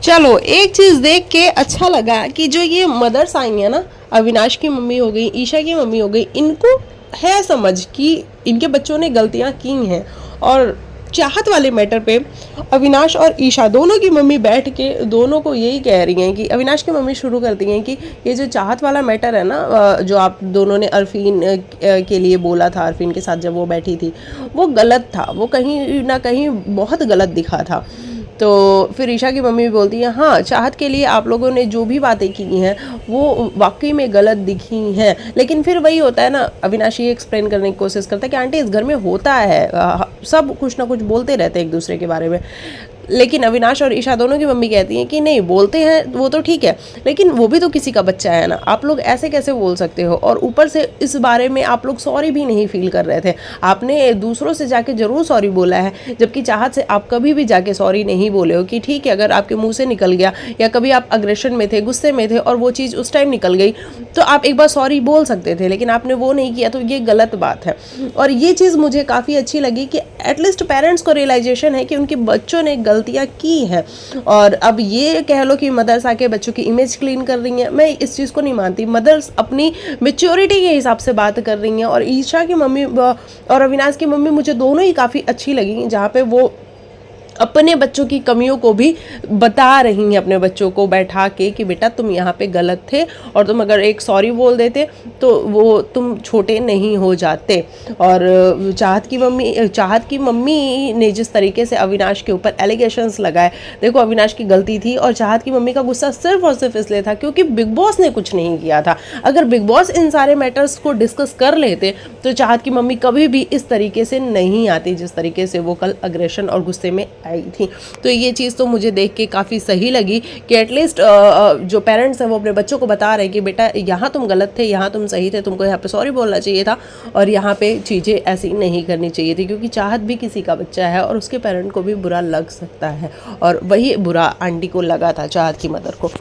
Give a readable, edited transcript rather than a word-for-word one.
चलो एक चीज़ देख के अच्छा लगा कि जो ये मदर्स आई हैं ना, अविनाश की मम्मी हो गई, ईशा की मम्मी हो गई, इनको है समझ कि इनके बच्चों ने गलतियां की हैं। और चाहत वाले मैटर पे अविनाश और ईशा दोनों की मम्मी बैठ के दोनों को यही कह रही हैं कि अविनाश की मम्मी शुरू करती हैं कि ये जो चाहत वाला मैटर है ना, जो आप दोनों ने अरफीन के लिए बोला था, अरफीन के साथ जब वो बैठी थी, वो गलत था, वो कहीं ना कहीं बहुत गलत दिखा था। तो फिर ईशा की मम्मी भी बोलती है हाँ, चाहत के लिए आप लोगों ने जो भी बातें की हैं वो वाकई में गलत दिखी हैं। लेकिन फिर वही होता है ना, अविनाश ये एक्सप्लेन करने की कोशिश करता है कि आंटी इस घर में होता है, सब कुछ ना कुछ बोलते रहते हैं एक दूसरे के बारे में। लेकिन अविनाश और ईशा दोनों की मम्मी कहती हैं कि नहीं, बोलते हैं वो तो ठीक है, लेकिन वो भी तो किसी का बच्चा है ना, आप लोग ऐसे कैसे बोल सकते हो। और ऊपर से इस बारे में आप लोग सॉरी भी नहीं फील कर रहे थे, आपने दूसरों से जाके ज़रूर सॉरी बोला है, जबकि चाहत से आप कभी भी जाके सॉरी नहीं बोले हो। कि ठीक है, अगर आपके मुंह से निकल गया या कभी आप अग्रेशन में थे, गुस्से में थे और वो चीज़ उस टाइम निकल गई तो आप एक बार सॉरी बोल सकते थे, लेकिन आपने वो नहीं किया, तो ये गलत बात है। और ये चीज़ मुझे काफ़ी अच्छी लगी कि एटलीस्ट पेरेंट्स को रियलाइजेशन है कि उनके बच्चों ने गलतियां की हैं। और अब ये कह लो कि मदर्स आके बच्चों की इमेज क्लीन कर रही हैं, मैं इस चीज़ को नहीं मानती। मदर्स अपनी मेच्योरिटी के हिसाब से बात कर रही हैं। और ईशा की मम्मी और अविनाश की मम्मी मुझे दोनों ही काफ़ी अच्छी लगी, जहाँ पे वो अपने बच्चों की कमियों को भी बता रही हैं, अपने बच्चों को बैठा के कि बेटा तुम यहाँ पे गलत थे और तुम अगर एक सॉरी बोल देते तो वो तुम छोटे नहीं हो जाते। और चाहत की मम्मी ने जिस तरीके से अविनाश के ऊपर एलिगेशंस लगाए, देखो अविनाश की गलती थी और चाहत की मम्मी का गुस्सा सिर्फ और सिर्फ इसलिए था क्योंकि बिग बॉस ने कुछ नहीं किया था। अगर बिग बॉस इन सारे मैटर्स को डिस्कस कर लेते तो चाहत की मम्मी कभी भी इस तरीके से नहीं आती जिस तरीके से वो कल अग्रेशन और गुस्से में आई थी। तो ये चीज़ तो मुझे देख के काफ़ी सही लगी कि एटलीस्ट जो पेरेंट्स हैं वो अपने बच्चों को बता रहे हैं कि बेटा यहाँ तुम गलत थे, यहाँ तुम सही थे, तुमको यहाँ पे सॉरी बोलना चाहिए था और यहाँ पे चीज़ें ऐसी नहीं करनी चाहिए थी। क्योंकि चाहत भी किसी का बच्चा है और उसके पेरेंट को भी बुरा लग सकता है, और वही बुरा आंटी को लगा था, चाहत की मदर को।